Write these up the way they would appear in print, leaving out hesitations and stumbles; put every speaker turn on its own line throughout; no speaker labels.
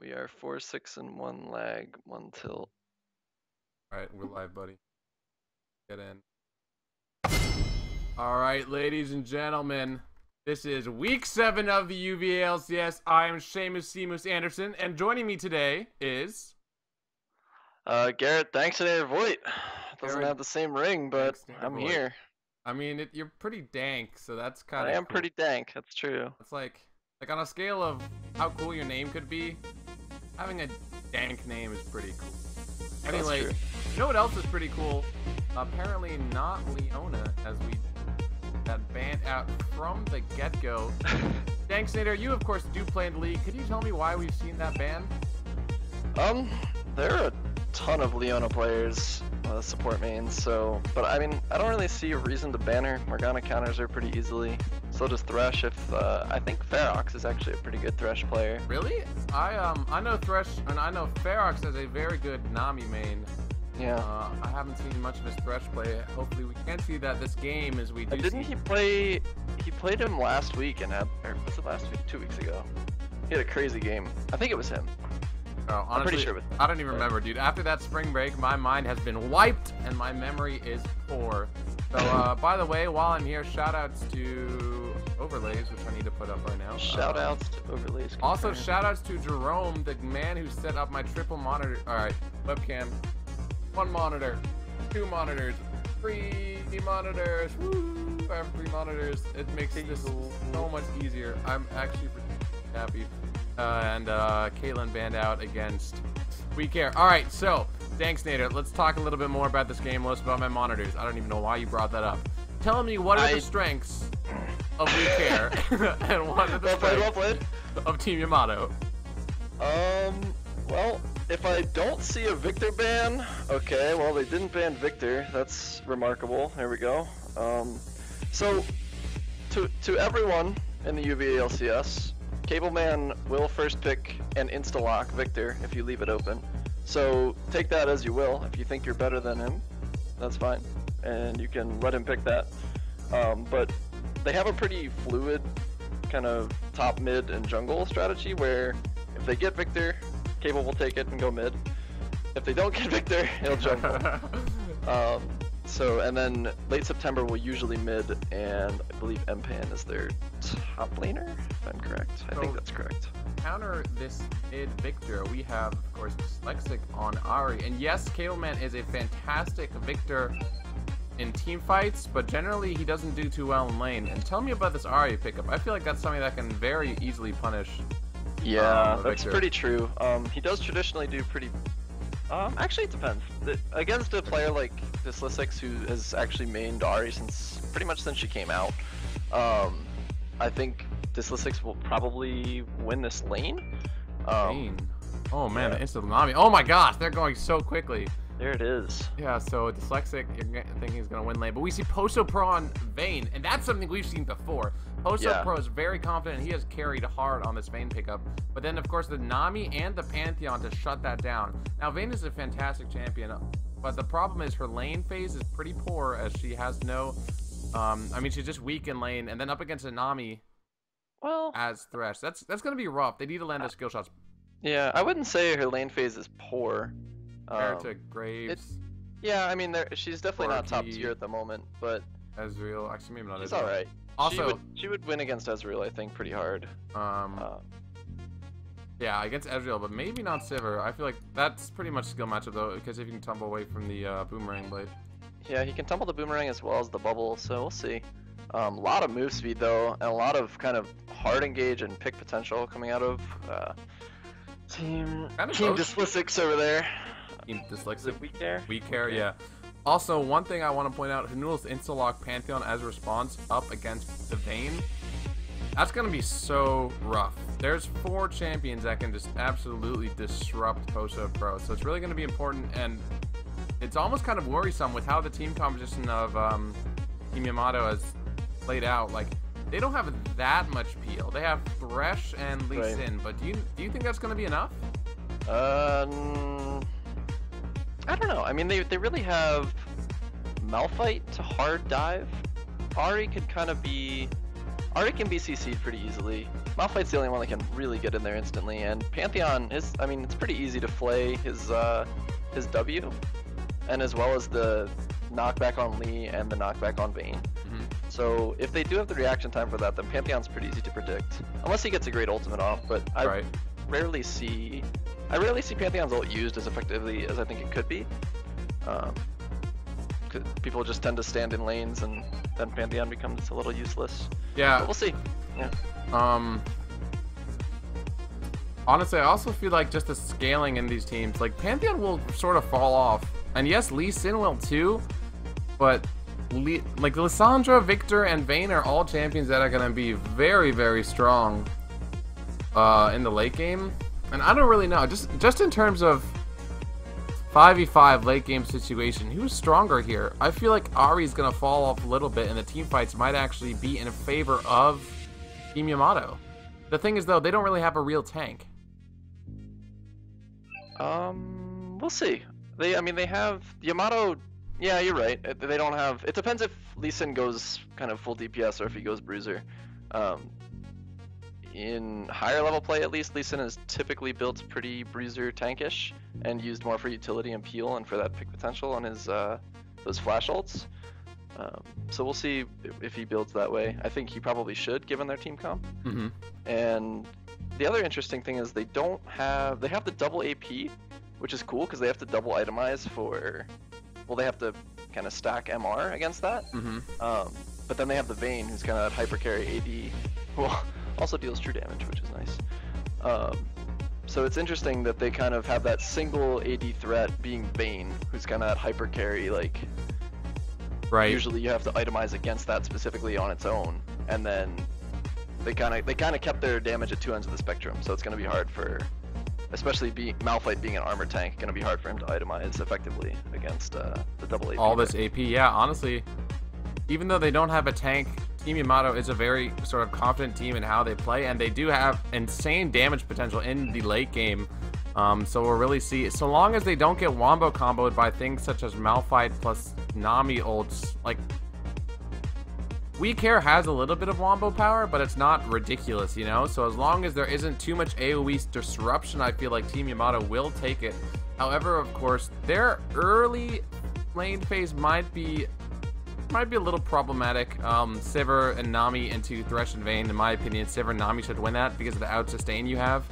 We are 4-6 and 1 lag, 1 tilt.
Alright, we're live, buddy. Get in. Alright, ladies and gentlemen. This is week 7 of the UVA LCS. I am Seamus Anderson, and joining me today is...
Garrett, thanks to Voight. Doesn't
Garrett,
have the same ring, but I'm
Voight.
here.
I mean, you're pretty dank, so that's kind
I
of
am
cool.
pretty dank, that's true.
It's like on a scale of how cool your name could be, having a dank name is pretty cool. Anyway, you know what else is pretty cool? Apparently not Leona, as we got banned out from the get-go. Dank Snader, you of course do play in the league. Could you tell me why we've seen that ban?
There are a ton of Leona players, support mains, so, but I mean, I don't really see a reason to ban her. Morgana counters her pretty easily. So does Thresh. If I think Ferox is actually a pretty good Thresh player.
Really? I know Thresh, and I know Ferox as a very good Nami main.
Yeah.
I haven't seen much of his Thresh play. Hopefully we can see that this game as we do.
Didn't he play? He played him last week and had, or was it last week? 2 weeks ago. He had a crazy game. I think it was him.
Oh, honestly,
I'm pretty sure.
I don't even remember, dude. After that spring break, my mind has been wiped and my memory is poor. So, by the way, while I'm here, shoutouts to Overlays, which I need to put up right now.
Shoutouts to Overlays.
Also, shoutouts to Jerome, the man who set up my triple monitor. All right, webcam, 1 monitor, 2 monitors, 3 monitors. Woo! I have 3 monitors. It makes this so much easier. I'm actually pretty happy. And Caitlyn banned out against We Care. Alright, so, Dank Snader, let's talk a little bit more about this game, less about my monitors. I don't even know why you brought that up. Tell me what are the strengths of We Care and what are the strengths of Team Yamato?
Well, if I don't see a Victor ban, okay, well, they didn't ban Victor. That's remarkable. There we go. So, to everyone in the UVA LCS, Cableman will first pick and insta-lock Victor if you leave it open. So take that as you will. If you think you're better than him, that's fine. And you can let him pick that. But they have a pretty fluid kind of top, mid, and jungle strategy where if they get Victor, Cable will take it and go mid. If they don't get Victor, he'll jungle. And then late September will usually mid, and I believe Mpan is their top laner, if I'm correct. I think that's correct.
To counter this mid Victor, we have, of course, Dyslexic on Ahri. And yes, Cableman is a fantastic Victor in team fights, but generally he doesn't do too well in lane. And tell me about this Ahri pickup. I feel like that's something that can very easily punish
that's
Victor.
pretty true. He does traditionally do pretty... actually it depends. Against a player like Dyslexic, who has actually mained Ahri pretty much since she came out, I think Dyslexic will probably win this lane.
Oh man, the instant Nami. Oh my gosh, they're going so quickly.
There it is.
Yeah, so Dyslexic, you're thinking he's going to win lane. But we see Poso Pro on Vayne, and that's something we've seen before. Poso Pro is very confident. He has carried hard on this Vayne pickup. But then, of course, the Nami and the Pantheon to shut that down. Now, Vayne is a fantastic champion, but the problem is her lane phase is pretty poor, as she has no... I mean, she's just weak in lane, and then up against a Nami as Thresh. That's going to be rough. They need to land their skill shots.
Yeah, I wouldn't say her lane phase is poor.
Compared to Graves.
Yeah, I mean, she's definitely not top tier at the moment, but
Ezreal, actually maybe not.
She's all right.
Also,
she would win against Ezreal, I think, pretty hard.
Yeah, against Ezreal, but maybe not Sivir. I feel like that's pretty much skill matchup though, because if you can tumble away from the boomerang blade.
Yeah, he can tumble the boomerang as well as the bubble, so we'll see. A lot of move speed though, and a lot of kind of hard engage and pick potential coming out of Team Dyslexic over there.
Team Dyslexic.
We Care?
We Care, yeah. Also, one thing I want to point out, Hanuel's insta-lock Pantheon as a response up against the Vayne. That's going to be so rough. There's 4 champions that can just absolutely disrupt Poso Pro, so it's really going to be important, and it's almost kind of worrisome with how the team composition of Team Yamato has played out. Like, they don't have that much peel. They have Thresh and Lee Sin, but do you think that's going to be enough?
I don't know. I mean, they really have Malphite to hard dive. Ahri can be CC'd pretty easily. Malphite's the only one that can really get in there instantly, and Pantheon is, I mean, it's pretty easy to flay his W, and as well as the knockback on Lee and the knockback on Vayne. So if they do have the reaction time for that, then Pantheon's pretty easy to predict, unless he gets a great ultimate off. But I rarely see Pantheon's ult used as effectively as I think it could be. People just tend to stand in lanes, and then Pantheon becomes a little useless.
Yeah,
but we'll see. Yeah.
Honestly, I also feel like just the scaling in these teams, like Pantheon will sort of fall off, and yes, Lee Sin will too, but like Lissandra, Victor, and Vayne are all champions that are going to be very, very strong in the late game. And I don't really know, just in terms of 5v5 late game situation, who's stronger here? I feel like Ahri's going to fall off a little bit, and the team fights might actually be in favor of Team Yamato. The thing is, though, they don't really have a real tank.
We'll see. They have Yamato. Yeah, you're right. They don't have. It depends if Lee Sin goes kind of full DPS or if he goes bruiser. In higher level play, at least, Lee Sin is typically built pretty bruiser tankish and used more for utility and peel and for that pick potential on his those flash ults. So we'll see if he builds that way. I think he probably should, given their team comp. And the other interesting thing is they have the double AP, which is cool because they have to double itemize for. Well, they have to kind of stack MR against that. But then they have the Vayne, who's kind of hyper carry AD, who also deals true damage, which is nice. So it's interesting that they kind of have that single AD threat being Vayne, who's kind of that hyper carry, like.
Right.
Usually you have to itemize against that specifically on its own, and then they kind of kept their damage at two ends of the spectrum. So it's going to be hard for. Especially Malphite being an armor tank, going to be hard for him to itemize effectively against the double AP.
All this AP, yeah, honestly, even though they don't have a tank, Team Yamato is a very sort of confident team in how they play, and they do have insane damage potential in the late game. So we'll really see, so long as they don't get wombo comboed by things such as Malphite plus Nami ults, like Weak Hair has a little bit of wombo power, but it's not ridiculous, you know? So as long as there isn't too much AoE disruption, I feel like Team Yamato will take it. However, of course, their early lane phase might be a little problematic. Sivir and Nami into Thresh and Vayne, in my opinion, Sivir and Nami should win that because of the out sustain you have.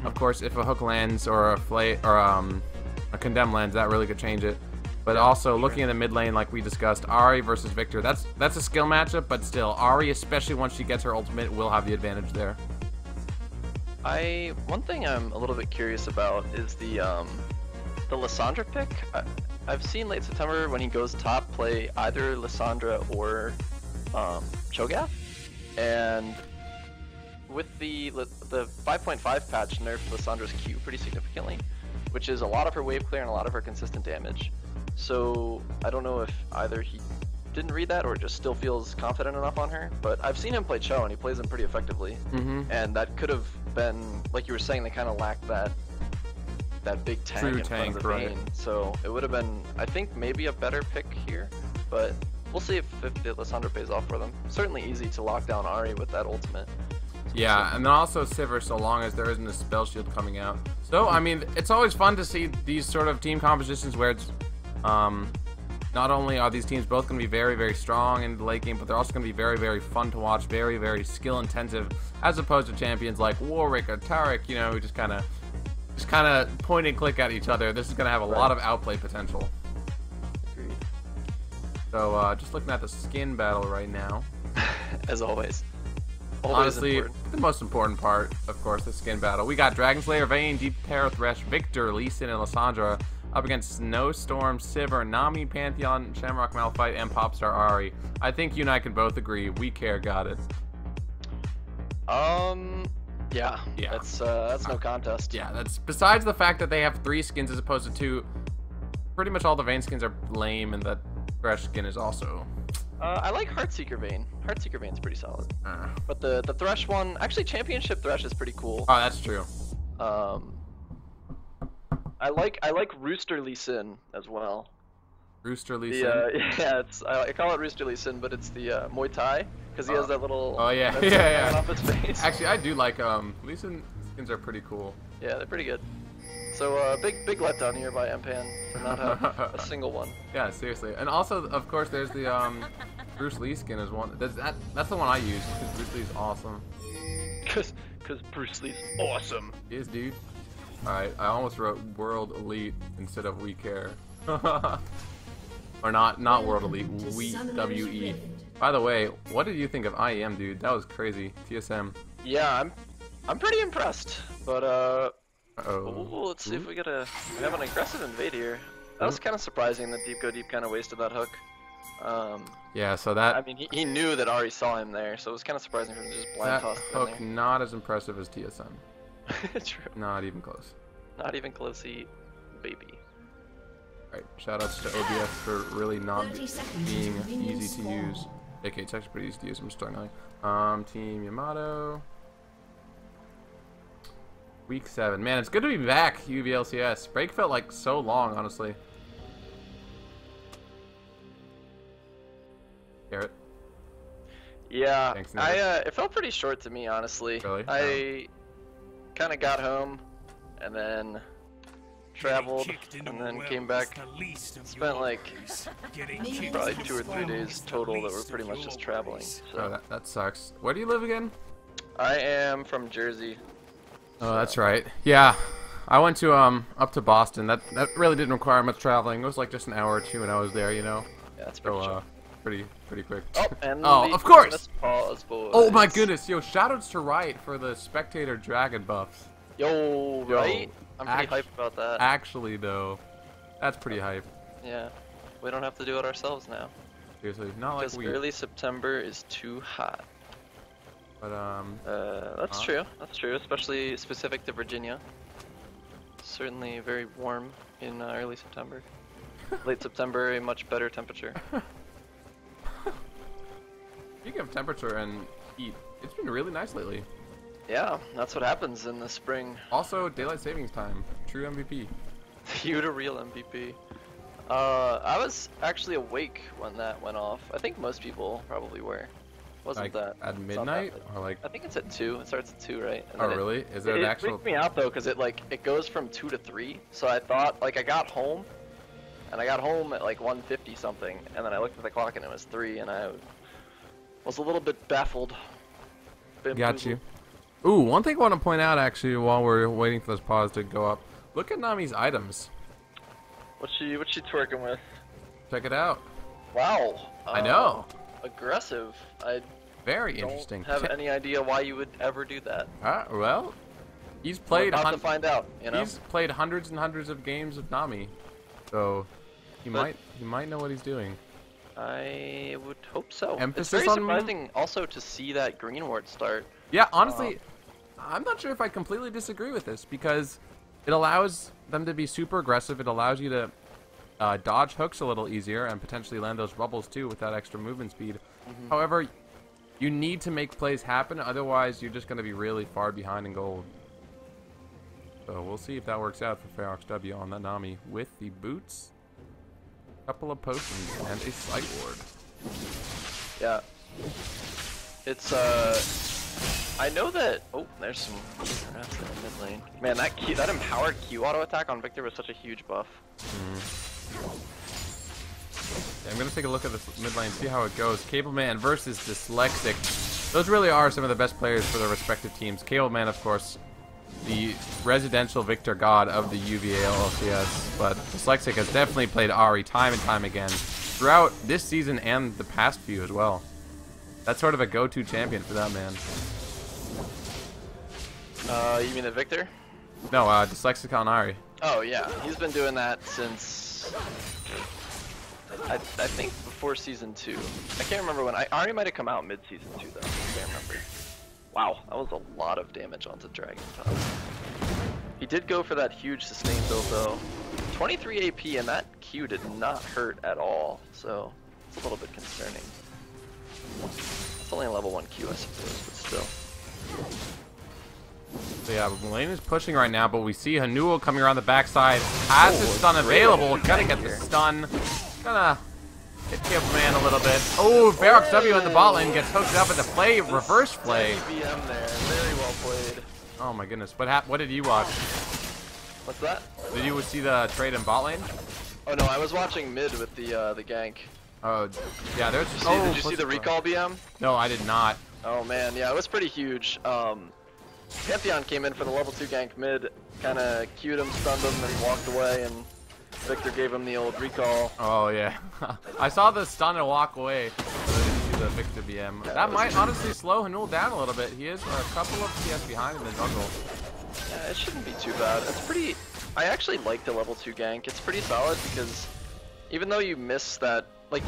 Of course, if a hook lands or a condemn lands, that really could change it. But also, looking in the mid lane, like we discussed, Ahri versus Victor, that's a skill matchup, but still, Ahri, especially once she gets her ultimate, will have the advantage there.
One thing I'm a little bit curious about is the Lissandra pick. I've seen late September when he goes top play either Lissandra or Cho'Gath, and with the 5.5 patch nerfed Lissandra's Q pretty significantly, which is a lot of her wave clear and a lot of her consistent damage. So I don't know if either he didn't read that or just still feels confident enough on her, but I've seen him play Cho and he plays him pretty effectively. And that could have been, like you were saying, they kind of lacked that big tank
True
in front of the Vayne. So it would have been, I think, maybe a better pick here, but we'll see if the Lissandra pays off for them. Certainly easy to lock down Ahri with that ultimate.
Yeah, and then also Sivir, so long as there isn't a spell shield coming out. So, I mean, it's always fun to see these sort of team compositions where it's, not only are these teams both going to be very, very strong in the late game, but they're also going to be very, very fun to watch, very, very skill intensive, as opposed to champions like Warwick or Taric, you know, who just kind of point and click at each other. This is going to have a lot of outplay potential.
Agreed.
So, just looking at the skin battle right now.
As always.
Honestly, the most important part, of course, the skin battle. We got Dragon Slayer, Vayne, Deep Terror, Thresh, Victor, Lee Sin, and Lissandra up against Snowstorm, Sivir, Nami, Pantheon, Shamrock, Malphite, and Popstar Ahri. I think you and I can both agree. Weak Hair got it.
Yeah. That's no contest.
Yeah, that's besides the fact that they have 3 skins as opposed to 2. Pretty much all the Vayne skins are lame, and that Thresh skin is also.
I like Heartseeker Vayne. Heartseeker Vayne's pretty solid. But the Thresh one, actually Championship Thresh is pretty cool.
Oh, that's true.
I like Rooster Lee Sin as well.
Rooster Lee Sin.
Yeah, it's I call it Rooster Lee Sin, but it's the Muay Thai because he has that little.
Oh yeah,
that's
yeah.
off his face.
Actually, I do like Lee Sin skins are pretty cool.
Yeah, they're pretty good. So big letdown here by Mpan for not having a single one.
Yeah, seriously. And also, of course, there's the Bruce Lee skin is one. That's the one I use because Bruce Lee's awesome.
Cause Bruce Lee's awesome.
He is, dude. Alright, I almost wrote World Elite instead of We Care. Or not World Elite, We WE. By the way, what did you think of IEM, dude? That was crazy. TSM.
Yeah, I'm pretty impressed. But
Uh-oh.
let's see if we have an aggressive invade here. That was kind of surprising that Deep Go Deep kind of wasted that hook.
Yeah, so that.
I mean, he knew that Ari saw him there, so it was kind of surprising for him to just blind toss it in
hook not as impressive as TSM.
there. True.
Not even close.
Not even close-y, baby.
Alright, shoutouts to OBF for really not being easy to use. Okay, it's actually pretty easy to use, I'm just starting Team Yamato. Week 7. Man, it's good to be back, UVA LCS. Break felt like so long, honestly. Garrett.
Yeah,
Thanks,
it felt pretty short to me, honestly.
Really?
I kind of got home, and then traveled, and then came back. Spent like probably 2 or 3 days total that were pretty much just traveling. So.
Oh, that sucks. Where do you live again?
I am from Jersey.
Oh, that's right. Yeah, I went to up to Boston. That really didn't require much traveling. It was like just an hour or 2, and I was there. You know.
Yeah, that's pretty chill.
Pretty quick.
Oh, and
of course.
Pause,
Oh my goodness, yo! Shoutouts to Riot for the spectator dragon buffs.
Yo, right? I'm pretty hyped about that.
Actually, though, that's pretty hype.
Yeah, we don't have to do it ourselves now.
Seriously, not like
because early September is too hot.
But
that's true. That's true, especially specific to Virginia. Certainly very warm in early September. Late September, a much better temperature.
Speaking of temperature and heat, it's been really nice lately.
Yeah, that's what happens in the spring.
Also, daylight savings time. True MVP.
You the real MVP. I was actually awake when that went off. I think most people probably were. Wasn't
like
that
at midnight or like?
I think it's at 2. It starts at 2, right? And
oh really? Is there an actual?
It freaked me out though, cause it goes from 2 to 3. So I thought I got home, and I got home at like 1:50 something, and then I looked at the clock and it was 3, and I was a little bit baffled.
Got you. Ooh, one thing I want to point out actually while we're waiting for this pause to go up. Look at Nami's items.
What's she twerking with?
Check it out.
Wow.
I know.
Aggressive.
Very interesting.
Don't have any idea why you would ever do that.
Well, he's played.
We'll have to find out. You know.
He's played hundreds and hundreds of games of Nami, so he might know what he's doing.
I would hope so.
Emphasis
it's very
on
surprising also to see that green ward start.
Yeah, honestly, I'm not sure if I completely disagree with this because it allows them to be super aggressive. It allows you to dodge hooks a little easier and potentially land those bubbles too with that extra movement speed. However, you need to make plays happen, otherwise you're just going to be really far behind in gold. So we'll see if that works out for Ferox W on that Nami with the boots, a couple of potions, and a sight ward.
Yeah. It's I know that. Oh, there's some traps in the mid lane. Man, that empowered Q auto attack on Victor was such a huge buff.
Yeah, I'm gonna take a look at this mid lane, see how it goes. Cableman versus Dyslexic. Those really are some of the best players for their respective teams. Cableman, of course, the residential Victor god of the UVA LCS, but Dyslexic has definitely played Ari time and time again throughout this season and the past few as well. That's sort of a go-to champion for that man.
You mean the Victor?
No, Dyslexic on Ari.
Oh yeah, he's been doing that since I think before season 2. I can't remember when. Ari might have come out mid-season 2 though. I can't remember. Wow, that was a lot of damage onto Dragon Top. He did go for that huge sustain build though. 23 AP and that Q did not hurt at all, so it's a little bit concerning. It's only a level 1 Q I suppose, but still.
So yeah, lane is pushing right now, but we see Hanuel coming around the backside. Has his stun available. Gotta get the stun. Gonna hit Cableman a little bit. Oh, Ferox W in the bot lane gets hooked up at the play, reverse play.
BM there, very well played.
Oh my goodness, what did you watch?
What's that?
Did you see the trade in bot lane?
Oh no, I was watching mid with the gank.
Oh, yeah, there's.
Did you see the recall BM?
No, I did not.
Oh man, yeah, it was pretty huge. Pantheon came in for the level 2 gank mid, kind of queued him, stunned him, and walked away, and Victor gave him the old recall.
Oh yeah, I saw the stun and walk away. But I didn't see the Victor BM.
Yeah,
that might honestly slow Hanul down a little bit. He is a couple of CS behind in the jungle.
Yeah, it shouldn't be too bad. It's pretty. I actually like the level 2 gank. It's pretty solid because even though you miss that, like,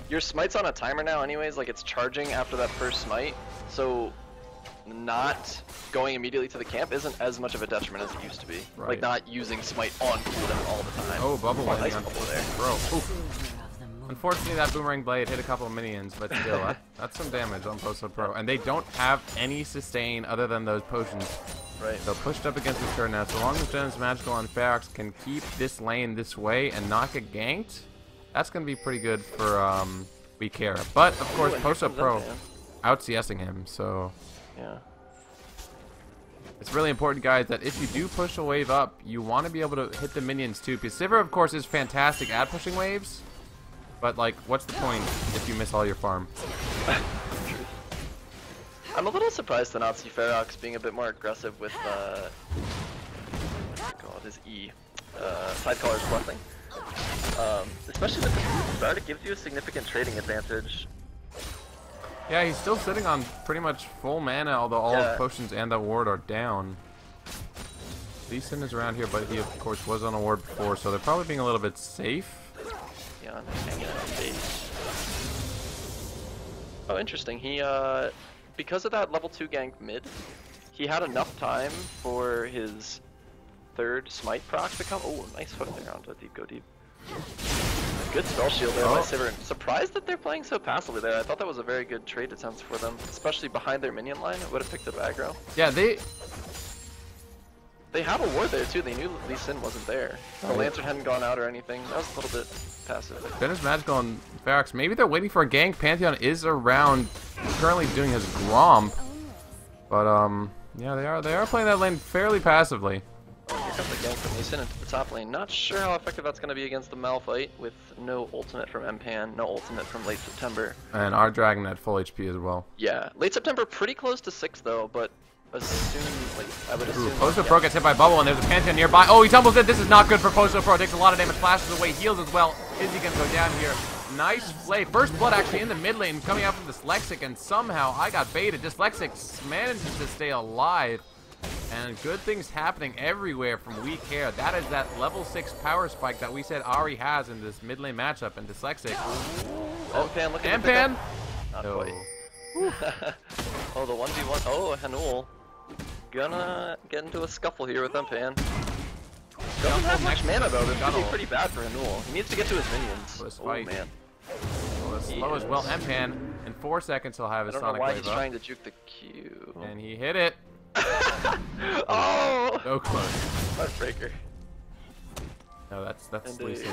your smite's on a timer now anyways, like it's charging after that first smite, so not going immediately to the camp isn't as much of a detriment as it used to be.
Right.
Like not using smite on cooldown all the time.
Oh, bubble
nice
landing on
bubble there.
Bro. Oof. Unfortunately, that boomerang blade hit a couple of minions, but still, that's some damage on Poso Pro. And they don't have any sustain other than those potions.
Right.
So pushed up against the turn now. So long as Jen's Magical and Ferox can keep this lane this way and not get ganked, that's going to be pretty good for We Care. But, of course, Poso Pro out-CSing him, so...
Yeah.
It's really important, guys, that if you do push a wave up, you want to be able to hit the minions, too. Because Sivir, of course, is fantastic at pushing waves. But, like, what's the point if you miss all your farm?
I'm a little surprised to not see Ferox being a bit more aggressive with, what's it called, his E, Sidecaller's Blessing. Especially with the boost start, it gives you a significant trading advantage.
Yeah, he's still sitting on pretty much full mana, although all his potions and the ward are down. Lee Sin is around here, but he, of course, was on a ward before, so they're probably being a little bit safe.
Yeah, hanging out on base. Oh, interesting. He, because of that level 2 gank mid, he had enough time for his third smite proc to come. Oh, nice hook there onto deep, go deep. Good spell shield there by Sivir. Surprised that they're playing so passively there. I thought that was a very good trade attempt for them, especially behind their minion line. It would have picked up aggro.
Yeah, they
have a ward there too. They knew Lee Sin wasn't there. The lantern hadn't gone out or anything. That was a little bit passive.
Finish Magical and Ferox. Maybe they're waiting for a gank. Pantheon is around, currently doing his Gromp. But yeah, they are playing that lane fairly passively.
Here comes the gank from Lee Sin into the top lane. Not sure how effective that's going to be against the Malphite with no ultimate from Mpan, no ultimate from late September.
And our Dragon at full HP as well.
Yeah, late September pretty close to 6 though, but assume, like, I would assume...
Poso Pro gets hit by Bubble, and there's a Pantheon nearby. Oh, he tumbles in. This is not good for Poso Pro. Takes a lot of damage, flashes away, heals as well. Is he going to go down here? Nice play. First blood actually in the mid lane, coming out from Dyslexic, and somehow I got baited. Dyslexic manages to stay alive, and good things happening everywhere from We Care. That is that level 6 power spike that we said Ari has in this mid lane matchup, and Dyslexic.
Mpan looking to
Mpan?
Not quite. Oh, the 1v1. Oh, Hanul. Gonna get into a scuffle here with Mpan. Doesn't have much mana though. This could be pretty bad for Hanul. He needs to get to his minions. Oh man.
Slow as well. Mpan, in 4 seconds he'll have his Sonic Wave up.
I don't know why he's trying to juke the Q.
And he hit it.
Oh!
So close.
Heartbreaker.
No, that's Lee Sin.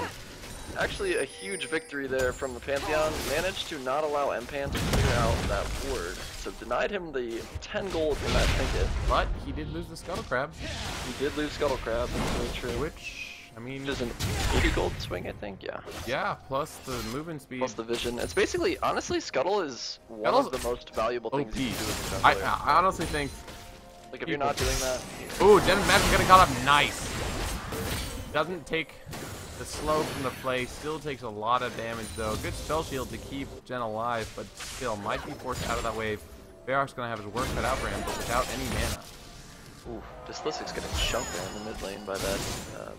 Actually, a huge victory there from the Pantheon. Managed to not allow Mpan to clear out that ward, so denied him the 10 gold in that trinket.
But he did lose the Scuttle Crab.
He did lose Scuttle Crab, that's really true.
Which, I mean...
Just an 80 gold swing, I think, yeah.
Yeah, plus the movement speed.
Plus the vision. It's basically, honestly, Scuttle is one of the most valuable things you can do as a jungler.
I honestly think...
Like, if you're not doing that...
Ooh, Jen's Magic getting caught up. Nice. Doesn't take the slow from the play. Still takes a lot of damage, though. Good spell shield to keep Jen alive, but still might be forced out of that wave. Ferox gonna have his work cut out for him, but without any mana.
Ooh, Dyslexic's getting chunked there in the mid lane by that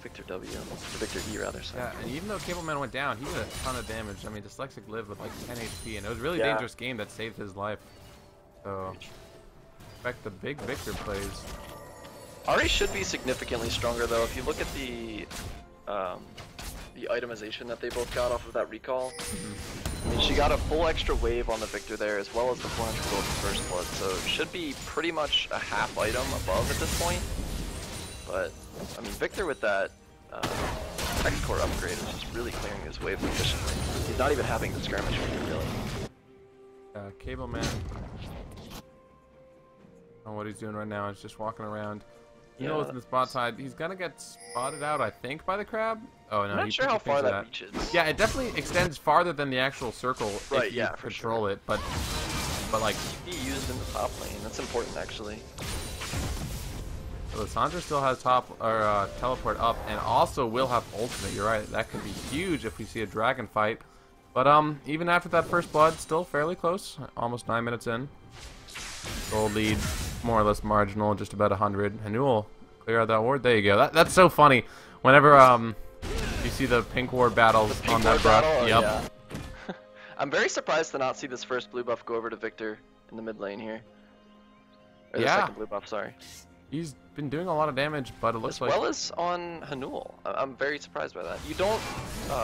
Victor W, or Victor E rather. Sorry.
Yeah, and even though Cableman went down, he did a ton of damage. I mean, Dyslexic lived with like 10 HP, and it was a really dangerous game that saved his life. So, expect the big Victor plays.
Ari should be significantly stronger though. If you look at the itemization that they both got off of that recall, I mean, she got a full extra wave on the Victor there, as well as the 400 gold for first blood, so it should be pretty much a half item above at this point. But, I mean, Victor with that X-Core upgrade is just really clearing his waves efficiently. He's not even having to skirmish with it, really.
Cable Man. Oh, what he's doing right now is just walking around. He knows in the spot side. He's gonna get spotted out, I think, by the crab. Oh no,
I'm not sure how far that reaches.
Yeah, it definitely extends farther than the actual circle
right,
if you control
sure.
it. But like,
he used in the top lane. That's important, actually.
So Lissandra still has top or teleport up, and also will have ultimate. You're right. That could be huge if we see a dragon fight. But even after that first blood, still fairly close. Almost 9 minutes in. Gold lead, more or less marginal, just about 100. Hanul, clear out that ward. There you go. That's so funny. Whenever you see the pink ward battles on that brush. Yep.
Yeah. I'm very surprised to not see this first blue buff go over to Victor in the mid lane here. Or the second blue buff, sorry.
He's been doing a lot of damage, but it looks like...
As well as on Hanul. I'm very surprised by that. You don't...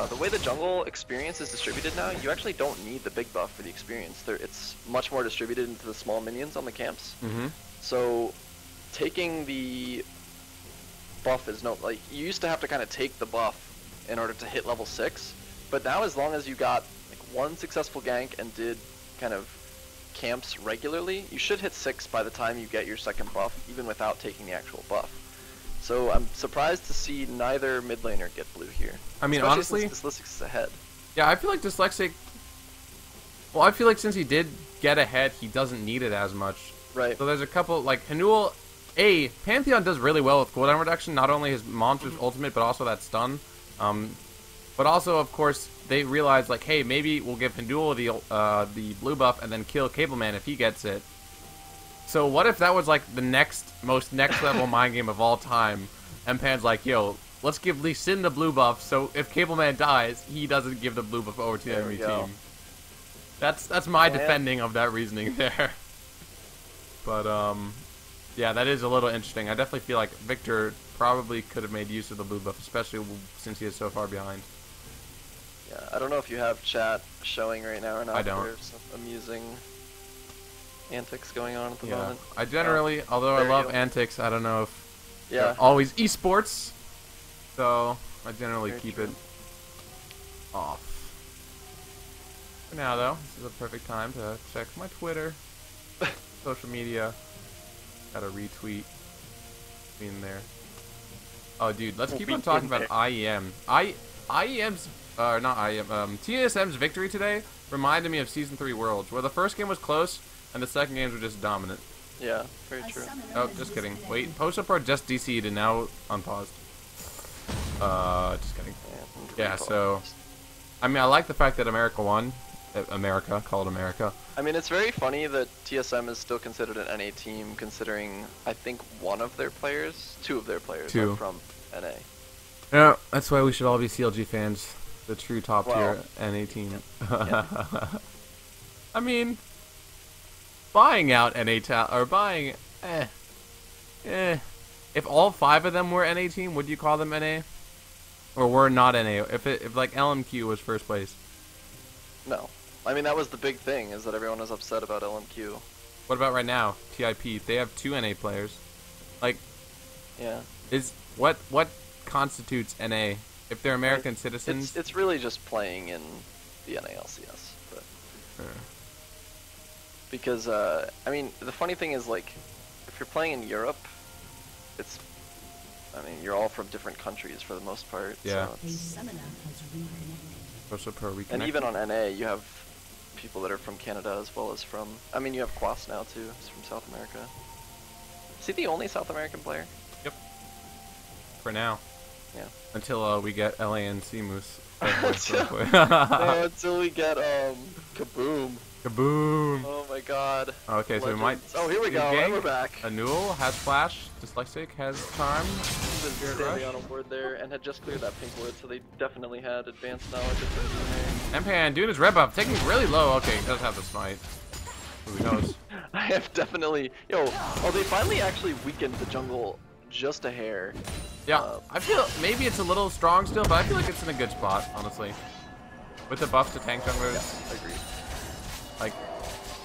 the way the jungle experience is distributed now, you actually don't need the big buff for the experience. It's much more distributed into the small minions on the camps. So, taking the buff is no... Like, you used to have to kind of take the buff in order to hit level 6, but now as long as you got like one successful gank and did kind of camps regularly, you should hit 6 by the time you get your second buff, even without taking the actual buff. So I'm surprised to see neither mid laner get blue here.
I mean,
especially
honestly,
since Dyslexic is ahead.
Yeah, I feel like Dyslexic... Well, I feel like since he did get ahead, he doesn't need it as much.
Right.
So there's a couple, like, Hanul... Pantheon does really well with cooldown reduction, not only his monster's ultimate, but also that stun. But also, of course, they realize, like, hey, maybe we'll give Hanul the blue buff and then kill Cableman if he gets it. So what if that was, like, the most next level mind game of all time, and Pan's like, yo, let's give Lee Sin the blue buff, so if Cableman dies, he doesn't give the blue buff over to the enemy team. That's my defending of that reasoning there. But, yeah, that is a little interesting. I definitely feel like Victor probably could have made use of the blue buff, especially since he is so far behind.
Yeah, I don't know if you have chat showing right now or not.
I don't.
There's some amusing antics going on at the moment.
I generally, although I love antics, I don't know if they're always esports, so I generally keep it off. For now, though, this is a perfect time to check my Twitter, social media. Got a retweet in there. Oh, dude, let's keep on talking about IEM. IEM's, not IEM, TSM's victory today reminded me of Season 3 Worlds, where the first game was close, and the second games were just dominant.
Yeah, very true.
Oh, just kidding. Wait, post-up or just DC'd and now unpaused. Just kidding. Yeah, so, I mean, I like the fact that America won. America, call it America.
I mean, it's very funny that TSM is still considered an NA team, considering I think two of their players are from NA.
Yeah, that's why we should all be CLG fans. The true top tier NA team.
Yeah.
I mean, buying out NA or buying, if all 5 of them were NA team, would you call them NA? Or were not NA? If like LMQ was first place?
No. I mean, that was the big thing, is that everyone was upset about LMQ.
What about right now? TIP, they have 2 NA players. Like,
yeah.
What constitutes NA? If they're American citizens?
It's really just playing in the NA LCS. But because, I mean, the funny thing is, like, if you're playing in Europe, I mean, you're all from different countries for the most part.
Yeah.
So and even on NA, you have people that are from Canada as well as from... I mean, you have Quas now, too. He's from South America. Is he the only South American player?
Yep. For now.
Yeah.
Until we get LA and Seamoose.
Until we get, Kaboom.
Kaboom!
Oh my god.
Okay,
Legends.
so we might...
Oh, here we go, and we're back.
Anul has Flash, Dyslexic has Charm.
He's been standing on a ward there, and had just cleared that pink ward, so they definitely had advanced knowledge of the
Empan doing his red buff, taking it really low. Okay, he does have the smite. Who knows?
I have definitely... Yo, they finally actually weakened the jungle just a hair.
Yeah, I feel maybe it's a little strong still, but I feel like it's in a good spot, honestly. With the buffs to tank junglers.
Yeah, agreed.
Like,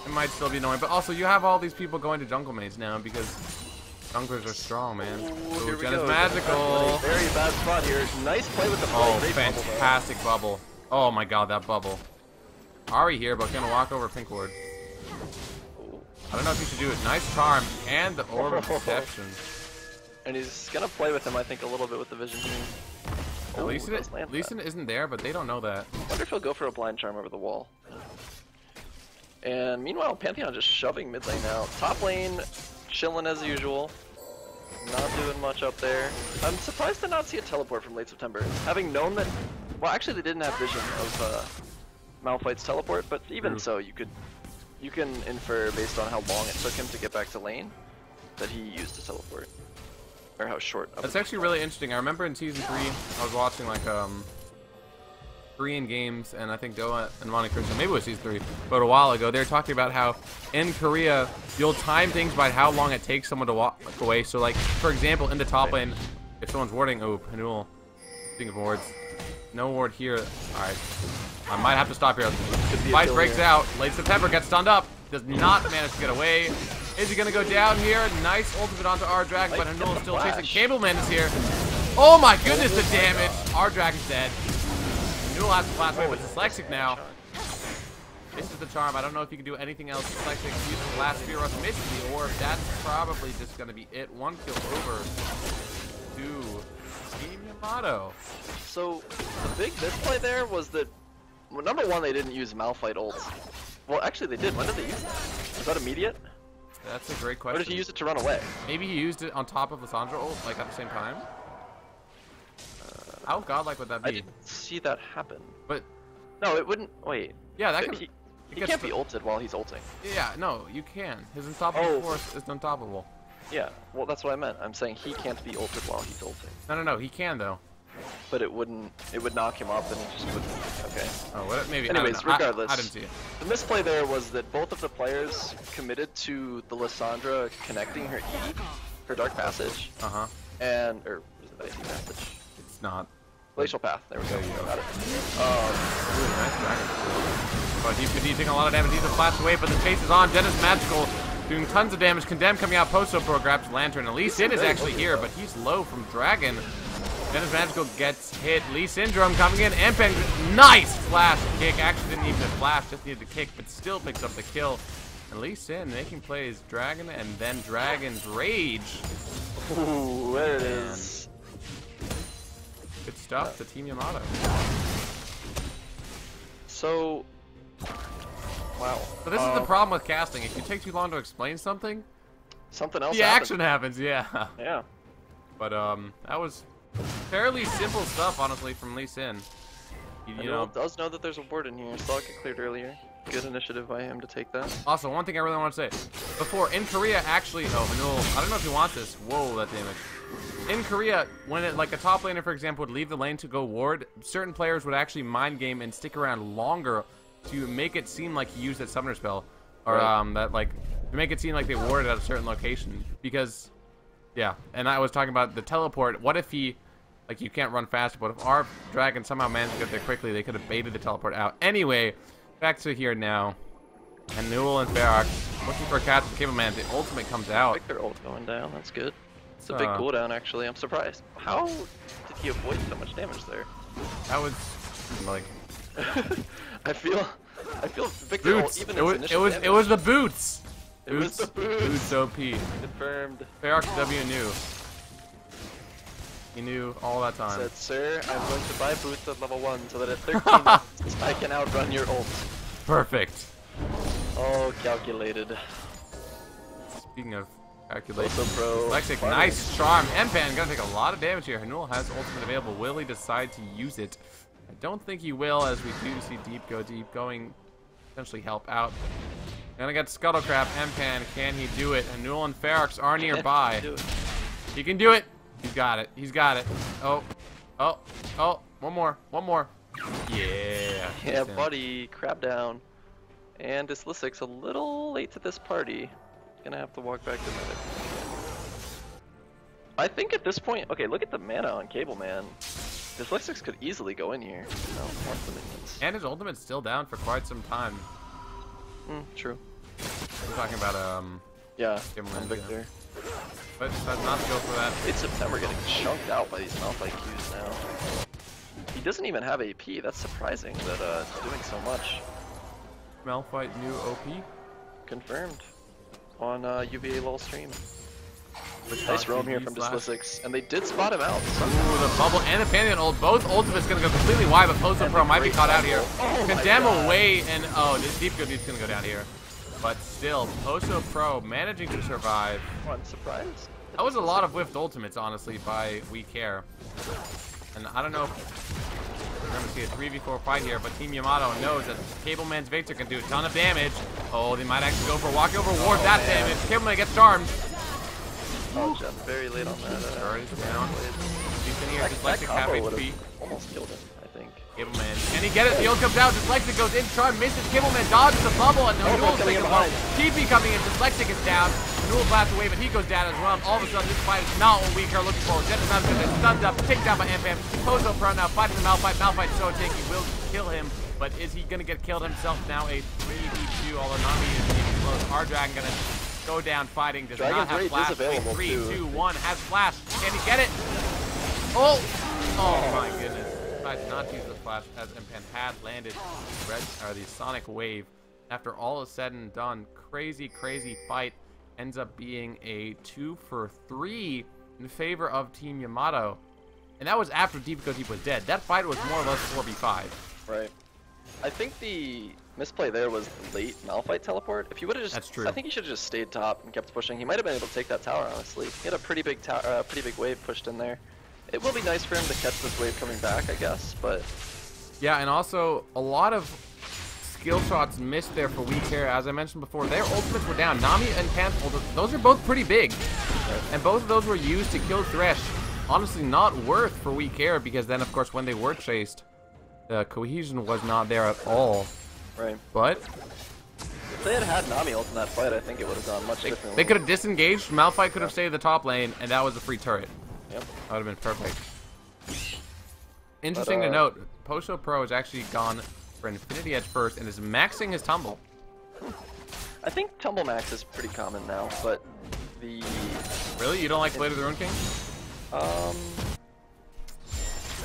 it might still be annoying, but also you have all these people going to jungle maze now because Junglers are strong, man.
Ooh,
Ooh,
here we
Jen is
go.
magical.
Very bad spot here. Nice play with the play.
Oh,
Great
fantastic bubble. Oh my god, that bubble. Ari here, but gonna walk over pink ward. I don't know if you should do it. Nice charm and the orb of deception.
And he's gonna play with him, I think, a little bit with the vision here.
At least Lee isn't there, but they don't know that.
I wonder if he'll go for a blind charm over the wall. And meanwhile, Pantheon just shoving mid lane now. Top lane, chilling as usual. Not doing much up there. I'm surprised to not see a teleport from late September. Having known that, well, actually they didn't have vision of Malphite's teleport, but even so, you can infer based on how long it took him to get back to lane that he used a teleport. Or how short.
That's actually really interesting. I remember in season 3, I was watching like Korean games, and I think Doa and Monte Cristo, maybe it was season 3, but a while ago, they were talking about how in Korea, you'll time things by how long it takes someone to walk away. So like, for example, in the top lane, if someone's warding, oh, Hanul, speaking of wards, no ward here. Alright, I might have to stop here. Fight breaks out, late September gets stunned up, does not manage to get away. Is he gonna go down here? Nice ultimate onto our dragon, but Hanul is still chasing. Cableman is here. Oh my goodness, the damage! Our dragon's dead. Hanul has to flash away, but dyslexic now. Misses the charm. I don't know if you can do anything else. Dyslexic uses the last spear rush, misses the orb. That's probably just gonna be it. One kill over to Team Yamato.
So the big misplay there was that, well, number one, they didn't use Malphite ults. Well, actually they did. When did they use that? Was that immediate?
That's a great question.
Or did he use it to run away?
Maybe he used it on top of Lissandra ult, like at the same time? How godlike would that be?
I didn't see that happen.
But
no, it wouldn't. Wait.
Yeah, that
He can't be ulted while he's ulting.
Yeah, no, you can. His unstoppable force is unstoppable.
Yeah, well, that's what I meant. I'm saying he can't be ulted while he's ulting.
No, he can though.
But it would knock him up and he just wouldn't. Okay.
Oh, what? Maybe.
Anyways, regardless.
I didn't see it.
The misplay there was that both of the players committed to the Lissandra connecting her E, her Dark Passage.
Uh-huh.
And, or, was it Icy Passage?
It's not.
Glacial Path, there we go. Got it.
Ooh, nice dragon. But he's taking a lot of damage. He's a flash away, but the chase is on. Dennis Magical doing tons of damage. Condemned coming out post-up pro, grabs Lantern. And Lee Sin is actually here, but he's low from Dragon. Dennis Magical gets hit. Lee Syndrome coming in. Empen, nice flash kick. Actually didn't need to flash, just needed to kick, but still picks up the kill. And Lee Sin making plays. Dragon and then Dragon's Rage.
Ooh, there it is.
Good stuff to Team Yamato.
So, wow.
So this is the problem with casting. If you take too long to explain something,
something else
the
happens.
action happens, yeah.
Yeah.
But that was fairly simple stuff, honestly, from Lee Sin. You know,
does know that there's a ward in here. Saw it get cleared earlier. Good initiative by him to take that.
Also, one thing I really want to say. Before, in Korea, actually, oh, Hanul, I don't know if you want this. Whoa, that damage. In Korea, when like a top laner, for example, would leave the lane to go ward, certain players would actually mind game and stick around longer to make it seem like he used that summoner spell. Or that, like, to make it seem like they warded at a certain location. Because, yeah, and I was talking about the teleport. What if he, like, you can't run fast, but if our dragon somehow managed to get there quickly, they could have baited the teleport out. Anyway, back to here now. And Newell and Ferox looking for a catch with Cableman. The ultimate comes out.
Victor ult going down, that's good. It's a big cooldown, actually. I'm surprised. How did he avoid so much damage there?
That was, like...
I feel Victor
boots.
Even
it was the boots.
It was the boots.
Boots OP.
Confirmed.
Ferox W knew. He knew all that time.
Said, sir, I'm going to buy boots at level 1 so that at 13 I can outrun your ult.
Perfect.
Oh, calculated.
Speaking of calculation,
Lexic,
nice charm. Empan gonna take a lot of damage here. Hanul has ultimate available. Will he decide to use it? I don't think he will, as we do see Deep go deep, going potentially help out. Gonna get Scuttlecrap. Empan, can he do it? Hanul and Ferox are nearby. He can do it. He's got it. He's got it. Oh. One more. Yeah,
buddy. Crab down. And Dyslysic's a little late to this party. Gonna have to walk back to medic. I think at this point, okay, look at the mana on Cableman. Dyslysic's could easily go in here. No, want the minions.
And his ultimate's still down for quite some time.
True.
I'm talking about
yeah,
Cableman,
Victor.
But decides not to go for that.
It's September getting chunked out by these Malphite Qs now. He doesn't even have AP. That's surprising that it's doing so much.
Malphite new OP?
Confirmed on UVA lol stream.
Which
Nice roam here from Dislisix, and they did spot him out.
Ooh, the bubble and the Pantheon ult. Both ultimates gonna go completely wide, but Pozo Pro might be caught out here. Condemn away, and oh, this Deep Goat's gonna go down here. But still, Pozo Pro managing to survive.
I'm surprised.
That was a lot of whiffed ultimates, honestly, by WeCare. And I don't know if we're gonna see a 3v4 fight here, but Team Yamato knows that Cableman's Victor can do a ton of damage. Oh, they might actually go for a walkover ward that damage. Cableman gets charmed.
Oh, Jeff, very late on that.
Already down. He's in here, Dyslexic half HP.
Almost killed him, I think.
Cableman, can he get it? The ult comes out, Dyslexic goes in, Charm misses, Cableman dodges the bubble, and the Newell's taking the ball. TP coming in, Dyslexic is down. Newell blasts away, but he goes down as well. All of a sudden, this fight is not what we are looking for. Jet's not going to get stunned up, taken down by Ampam. Pozo Pro now fighting the Malphite. Malphite's so tanky, will kill him, but is he going to get killed himself? Now a 3v2, although Nami is even close. Our Dragon going to go down fighting, does not have flash. 3, 2, 1, has flash. Can he get it? Oh! Oh my goodness. Decides not to use the flash as Impan had landed the Sonic Wave. After all is said and done, crazy fight ends up being a 2 for 3 in favor of Team Yamato. And that was after Deep Go Deep was dead. That fight was more or less 4v5.
Right. I think the misplay there was the late Malphite teleport. If he would have just,
that's true.
I think he should have just stayed top and kept pushing. He might have been able to take that tower, honestly. He had a pretty big wave pushed in there. It will be nice for him to catch this wave coming back, I guess, but...
Yeah, and also, a lot of skill shots missed there for WeCare. As I mentioned before, their ultimates were down. Nami and Pant's ultimates, those are both pretty big. And both of those were used to kill Thresh. Honestly, not worth for WeCare, because then, of course, when they were chased, the cohesion was not there at all.
Right.
But
if they had had Nami ult in that fight, I think it would have gone much differently.
They could have disengaged. Malphite could have stayed in the top lane, and that was a free turret.
Yep.
That would have been perfect. Interesting to note, Pozo Pro has actually gone for Infinity Edge first and is maxing his tumble.
I think tumble max is pretty common now, but the...
Really? You don't like Blade of the Ruined King?
I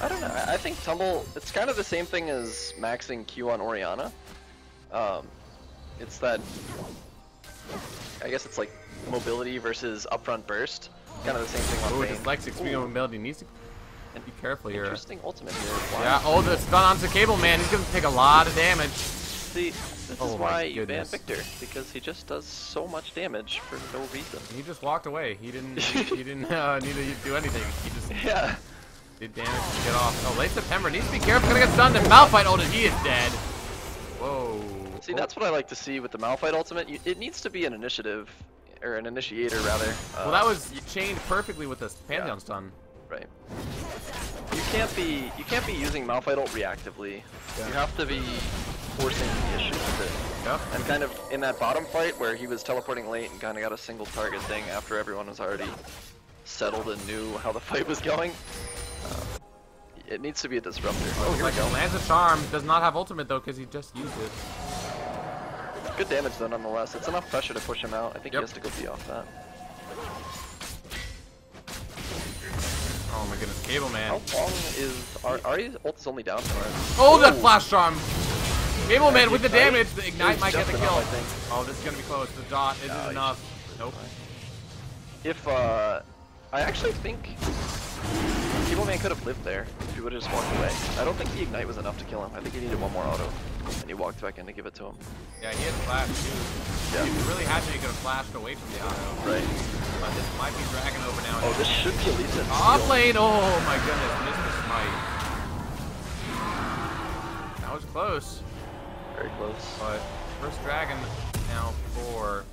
don't know. I think tumble, it's kind of the same thing as maxing Q on Orianna. It's that, I guess it's like mobility versus upfront burst. Kind of the same thing on Bane.
Dyslexic, speaking of mobility, needs to be careful here.
Interesting ultimate here.
Wow. Yeah, oh, the stun onto Cableman. He's going to take a lot of damage.
See, this is why you ban Victor, because he just does so much damage for no reason.
He just walked away. He didn't need to do anything. He just did damage to get off. Oh, late September needs to be careful. Gonna get stunned and Malphite ulted. He is dead. Whoa.
See, that's what I like to see with the Malphite ultimate. It needs to be an initiative, or an initiator rather.
Well, that was chained perfectly with the Pantheon stun.
Right. You can't be using Malphite ult reactively. Yeah. You have to be forcing the issue with it.
Yep.
And kind of in that bottom fight where he was teleporting late and kind of got a single target thing after everyone was already settled and knew how the fight was going. It needs to be a disruptor.
Oh, here we go. Lands a charm. Does not have ultimate though because he just used it.
Good damage though nonetheless. It's enough pressure to push him out. I think he has to go be off that.
Oh my goodness, Cableman.
How long is Ari's ult is only down for
Oh, that flash charm! Cableman with the damage, the ignite might get the kill. Oh, this is gonna be close. The dot isn't enough. Nope.
If I actually think Cableman could have lived there if he would have just walked away. I don't think the ignite was enough to kill him. I think he needed one more auto, and he walked back in to give it to him.
Yeah, he had flash too. Yeah. If he really had to, he could have flashed away from the auto.
Right.
But this might be dragging over now.
Oh, this should be at least a
off lane. Oh my goodness, missed the smite. That was close.
Very close.
But first dragon now for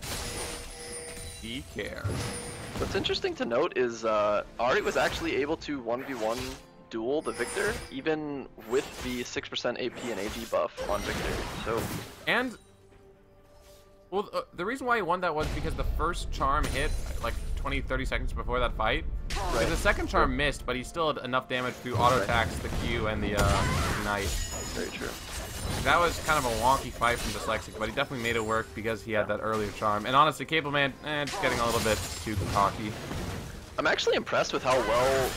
WeCare.
What's interesting to note is Ari was actually able to 1v1 duel the Victor, even with the 6% AP and AD buff on Victor. So,
and well, the reason why he won that was because the first charm hit like 20-30 seconds before that fight. Right. The second charm missed, but he still had enough damage to auto attacks the Q and the Ignite.
Very true.
That was kind of a wonky fight from Dyslexic, but he definitely made it work because he had that earlier charm. And honestly, Cable Man, just getting a little bit too cocky.
I'm actually impressed with how well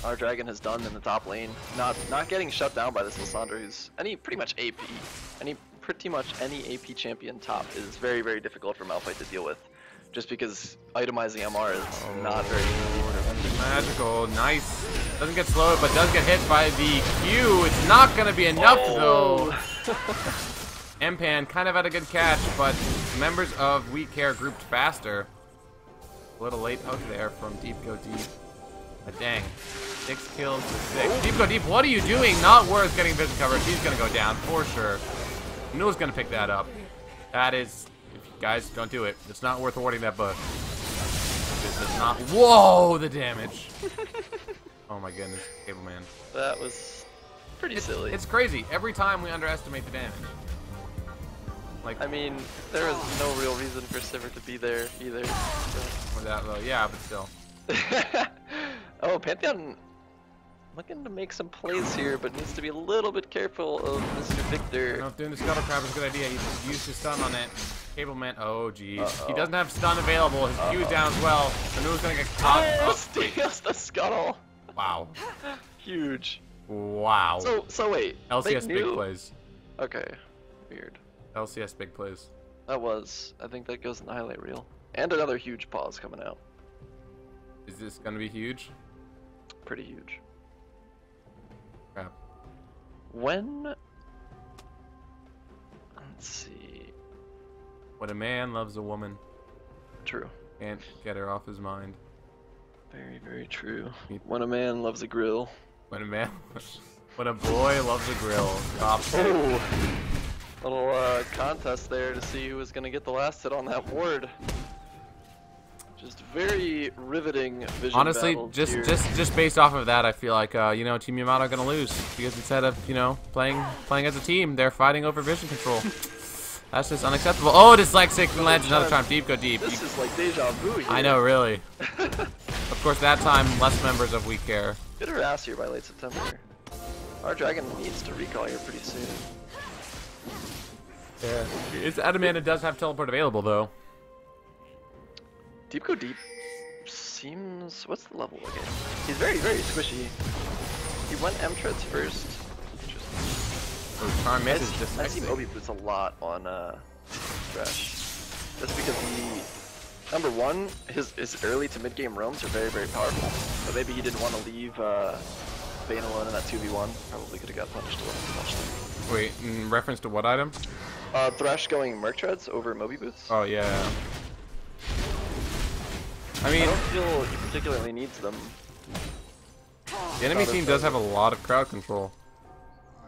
our Dragon has done in the top lane. Not getting shut down by this Lissandra, who's pretty much any AP champion top is very, very difficult for Malphite to deal with. Just because itemizing MR is not very easy.
Magical, nice. Doesn't get slowed, but does get hit by the Q. It's not going to be enough, though. Mpan kind of had a good catch, but members of We Care grouped faster. A little late out there from Deep Go Deep. But dang. 6 kills to 6. Deep Go Deep, what are you doing? Not worth getting vision coverage. He's going to go down for sure. Nua's going to pick that up. That is... Guys, don't do it. It's not worth awarding that buff. This is not. Whoa, the damage. Oh my goodness, Cable Man.
That was pretty silly.
It's crazy. Every time we underestimate the damage. Like,
I mean, there was no real reason for Sivir to be there either. So.
Or that low. Yeah, but still.
Oh, Pantheon looking to make some plays here, but needs to be a little bit careful of Mr. Victor.
I don't know if doing the Scuttle Crab is a good idea. He just used his stun on it. Cable Man, oh jeez. He doesn't have stun available. His Q is down as well. Nua's gonna get caught up.
Steals the scuttle.
Wow.
Huge.
Wow.
So wait.
LCS big plays.
Okay. Weird.
LCS big plays.
That was. I think that goes in the highlight reel. And another huge pause coming out.
Is this gonna be huge?
Pretty huge.
Crap.
When? Let's see.
When a man loves a woman.
True.
Can't get her off his mind.
Very, very true. When a man loves a grill.
When a man... when a boy loves a grill. Top pick.
Little contest there to see who was going to get the last hit on that ward. Just very riveting vision.
Honestly, just based off of that, I feel like you know, Team Yamato gonna lose because instead of, you know, playing as a team, they're fighting over vision control. That's just unacceptable. Oh, Dyslexic lands another time. Deep Go Deep.
This is like deja vu here.
I know, really. Of course, that time less members of We Care.
Get her ass here by late September. Our Dragon needs to recall here pretty soon.
Yeah. It's Adamant. It does have teleport available though.
Deep Go Deep seems... What's the level again? He's very, very squishy. He went M-Treads first.
Charm misses just
I see Moby Boots a lot on Thresh. Just because he... Number one, his early to mid-game roams are very, very powerful. But maybe he didn't want to leave Bane alone in that 2v1. Probably could have got punished a little too much.
Wait, in reference to what item?
Thresh going Merc Treads over Moby Boots.
Oh, yeah. I mean,
I don't feel he particularly needs them.
The enemy team does have a lot of crowd control.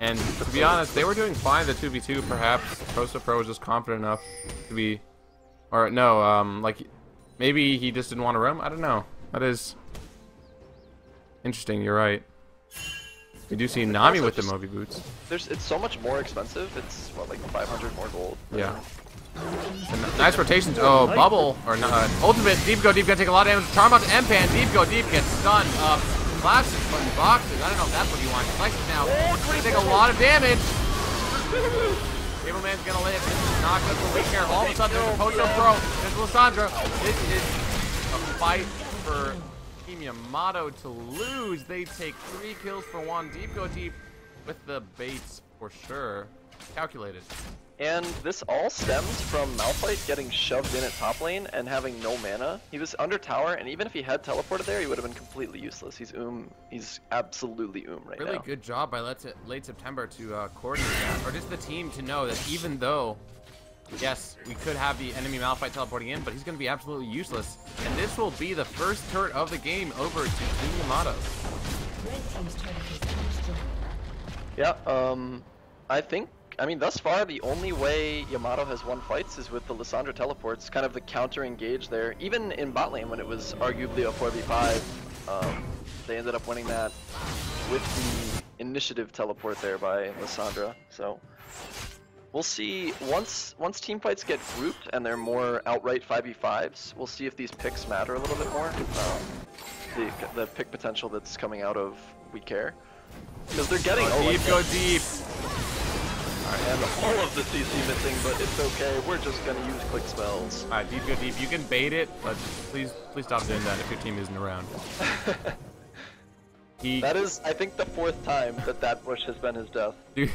And to be honest, they were doing fine the 2v2 perhaps. Prosta Pro was just confident enough to be... Or no, like, maybe he just didn't want to roam? I don't know. That is... interesting, you're right. We do see Nami with the Moby Boots.
It's so much more expensive. It's, what, like 500 more gold?
Yeah. And nice rotations. Oh, bubble. Or not. Ultimate. Deep Go Deep gonna take a lot of damage. Charm out to Mpan. Deep Go Deep gets stunned up. Classic button boxes. I don't know if that's what you want. Flexes now. Gonna take a lot of damage. Cable Man's gonna live. This is not good for We Care. All of a sudden, there's a Pocho Pro. There's Lissandra. This is a fight for Team Yamato to lose. They take 3 kills for 1. Deep Go Deep with the baits for sure. Calculated.
And this all stems from Malphite getting shoved in at top lane and having no mana. He was under tower, and even if he had teleported there, he would have been completely useless. He's he's absolutely right now.
Really good job by late September to coordinate that, or just the team to know that even though, yes, we could have the enemy Malphite teleporting in, but he's going to be absolutely useless. And this will be the first turret of the game over to Team Yamato.
Yeah, I mean, thus far, the only way Yamato has won fights is with the Lissandra teleports, kind of the counter-engage there. Even in bot lane, when it was arguably a 4v5, they ended up winning that with the initiative teleport there by Lissandra. So, we'll see, once team fights get grouped and they're more outright 5v5s, we'll see if these picks matter a little bit more. The pick potential that's coming out of We Care. Because they're getting
Deep Go Deep.
and all of the CC missing, but it's okay. We're just gonna use quick spells.
Alright, deep, go deep. You can bait it, but please stop doing that if your team isn't around.
That is, I think, the 4th time that bush has been his death.
Dude,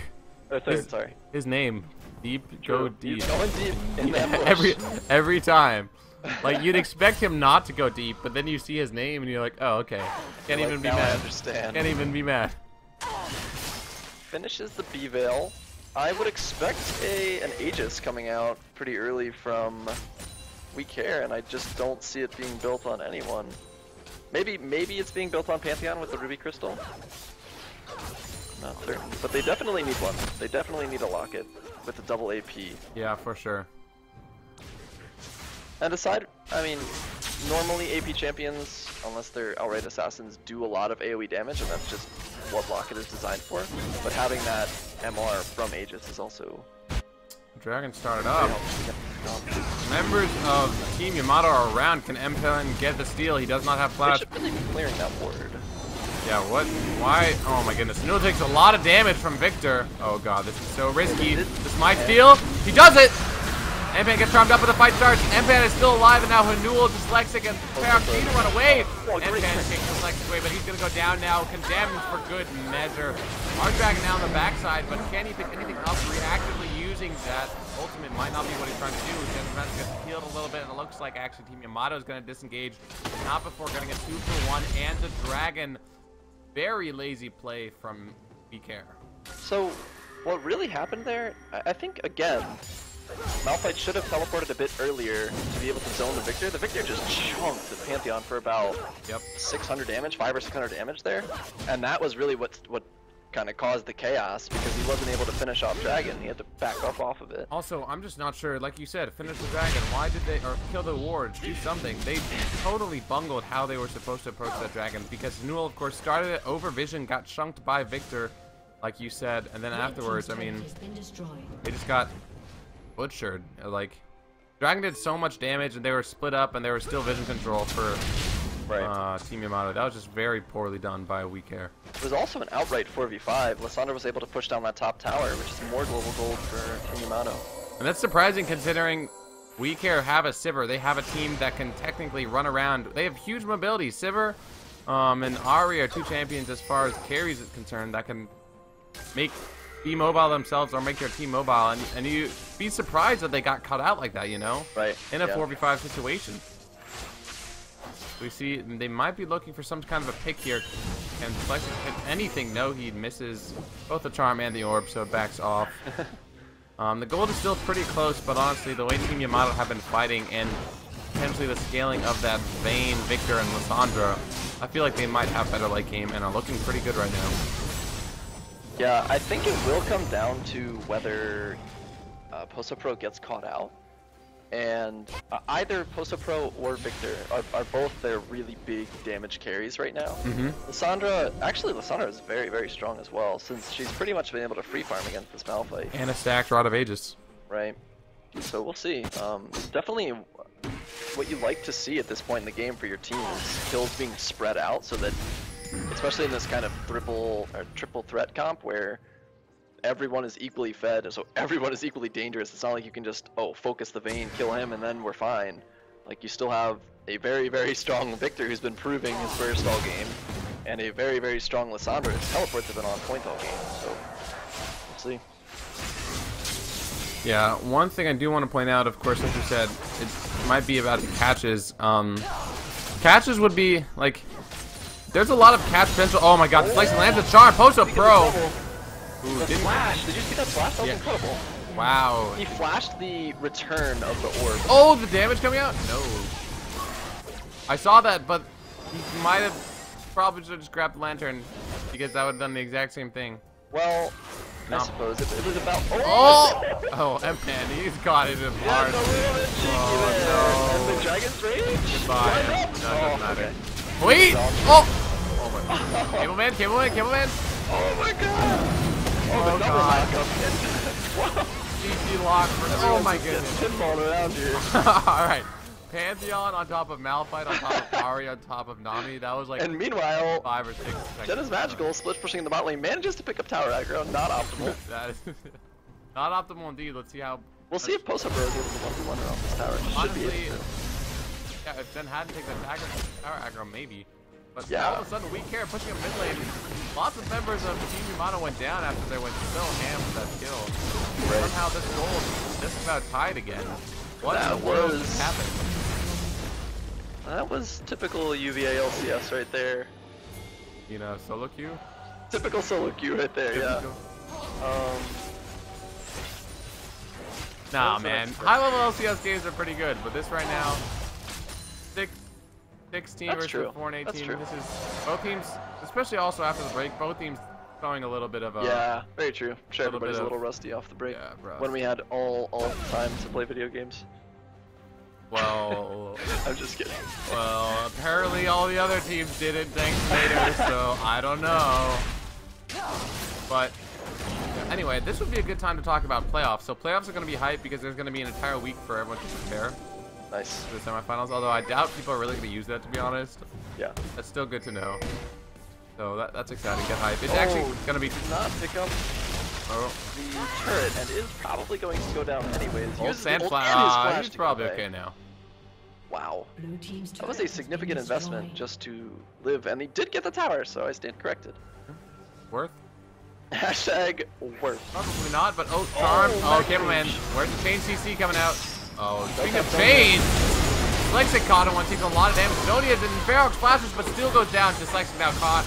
or 3rd, sorry.
His name, deep, go deep.
He's going deep in that bush.
Every time. Like, you'd expect him not to go deep, but then you see his name and you're like, oh, okay. Can't even be mad.
I understand.
Can't even be mad.
Finishes the B Veil. I would expect an Aegis coming out pretty early from We Care, and I just don't see it being built on anyone. Maybe it's being built on Pantheon with the Ruby Crystal. Not certain, but they definitely need one. They definitely need a Locket with a double AP.
Yeah, for sure.
And aside, I mean, normally AP champions, unless they're outright assassins, do a lot of AoE damage, and that's just what Locket is designed for. But having that MR from Aegis is also...
Dragon started up. Members of Team Yamato are around. Can MPN get the steal? He does not have flash.
They should really be clearing that board.
Yeah, what? Why? Oh my goodness. Nul takes a lot of damage from Victor. Oh god, this is so risky. This might steal. He does it! MPN gets charmed up, but the fight starts. MPN is still alive, and now Hanul, Dyslexic, and Paraxine to run away. MPN takes Dyslexic away, but he's going to go down now. Condemned for good measure. Hard Dragon now on the backside, but can he pick anything up reactively using that? Ultimate might not be what he's trying to do. Just gets healed a little bit, and it looks like actually Team Yamato is going to disengage. Not before getting a 2-for-1, and the Dragon. Very lazy play from BK.
So, what really happened there, I think, again, Malphite should have teleported a bit earlier to be able to zone the Victor. The Victor just chunked the Pantheon for about 600 damage, 500 or 600 damage there. And that was really what kind of caused the chaos, because he wasn't able to finish off Dragon. He had to back up off of it.
Also, I'm just not sure, like you said, finish the Dragon. Why did they, or kill the wards, do something. They totally bungled how they were supposed to approach that Dragon, because Newell, of course, started it over vision, got chunked by Victor, like you said, and then afterwards, I mean, they just got butchered. Like, Dragon did so much damage, and they were split up, and they were still vision control for Team Yamato. That was just very poorly done by We Care.
It was also an outright 4v5. Lysandra was able to push down that top tower, which is more global gold for Team Yamato.
And that's surprising considering We Care have a Sivir. They have a team that can technically run around. They have huge mobility. Sivir and Ari are two champions as far as carries is concerned that can be mobile themselves or make their team mobile. And you'd be surprised that they got cut out like that, you know?
Right.
In a 4v5 situation. We see they might be looking for some kind of a pick here. Can anything? No, he misses both the charm and the orb, so it backs off. The gold is still pretty close, but honestly, the way Team Yamato have been fighting and potentially the scaling of that Vayne, Victor, and Lysandra, I feel like they might have better late game and are looking pretty good right now.
Yeah, I think it will come down to whether Posa Pro gets caught out. And either Posa Pro or Victor are both their really big damage carries right now. Lysandra is very, very strong as well, since she's pretty much been able to free farm against this Malphite.
And a stacked Rod of Aegis.
Right. So we'll see. Definitely what you like to see at this point in the game for your team is kills being spread out, so that, especially in this kind of triple threat comp where everyone is equally fed, so everyone is equally dangerous. It's not like you can just, focus the Vayne, kill him, and then we're fine. Like, you still have a very, very strong Victor who's been proving his first all game, and a very, very strong Lysandra. His teleports have been on point all game, so we'll see.
Yeah, one thing I do want to point out, of course, like you said, it might be about the catches. Catches would be, like, there's a lot of catch potential. Oh my god, Slice lands a charm, Posa Pro!
Ooh, the flash! Did you see that flash? That was incredible.
Wow.
He flashed the return of the orb.
Oh, the damage coming out? No. I saw that, but he might have probably should have just grabbed the lantern because that would have done the exact same thing.
Well, I suppose it was about.
Oh, MPN, he's got it in hard.
Oh no! And the Dragon's Rage.
Goodbye. No, it doesn't matter. Wait! Oh my god. Cable Man.
Oh my god!
Oh god. CC lock for oh my goodness.
Pinball around here.
Alright. Pantheon on top of Malphite on top of Ari on top of Nami. That was like.
And meanwhile,
5 or 6 seconds.
Jenna's magical split pushing in the bot lane manages to pick up tower aggro. Not optimal.
That is. Not optimal indeed. Let's see how.
We'll see if Posa Bro is able to 1v1 around this tower. Should be
Honestly,
able to.
yeah, if Jen hadn't taken that tower aggro, maybe. But
Yeah.
all of a sudden, we care pushing a mid lane. Lots of members of Team Yamato went down after they went so ham with that kill.
Right.
Somehow this gold is just about tied again. What in
That
the world
was-
happened?
That was typical UVA LCS right there.
You know, solo queue?
Typical solo queue right there, yeah.
Nah,
What's the
man.
next
High-level LCS games are pretty good, but this right now, 16
That's
versus
true.
4 and
That's
18.
true.
This is both teams, especially also after the break. Both teams showing a little bit of a
Yeah, very true. I'm sure
little
everybody's
bit
a
of-
little rusty off the break.
yeah, bro.
When we had all the time to play video games.
Well,
I'm just kidding.
well, apparently all the other teams didn't, thanks to Nader, so I don't know. But anyway, this would be a good time to talk about playoffs. So playoffs are going to be hype because there's going to be an entire week for everyone to prepare
Nice.
for the semifinals. Although I doubt people are really going to use that, to be honest.
Yeah.
That's still good to know. So that's exciting. Get hype. It's actually going to be.
Did not pick up
Oh,
the turret and is probably going to go down anyways.
old
Uses the ult and his
Sandflower.
flash
He's
to
probably
get away.
okay now.
Wow.
Blue team's
That was
turret
a
has
significant
been
investment
destroyed.
just to live, and he did get the tower, so I stand corrected.
Worth?
Hashtag worth.
Probably not, but oh, charm.
Oh,
Oh, cameraman.
Mike.
Where's the chain CC coming out? Oh, speaking of
have
chain, Dyslexic caught him one, takes a lot of damage. Zonia didn't Ferox flashes, but still goes down. Dyslexic now caught.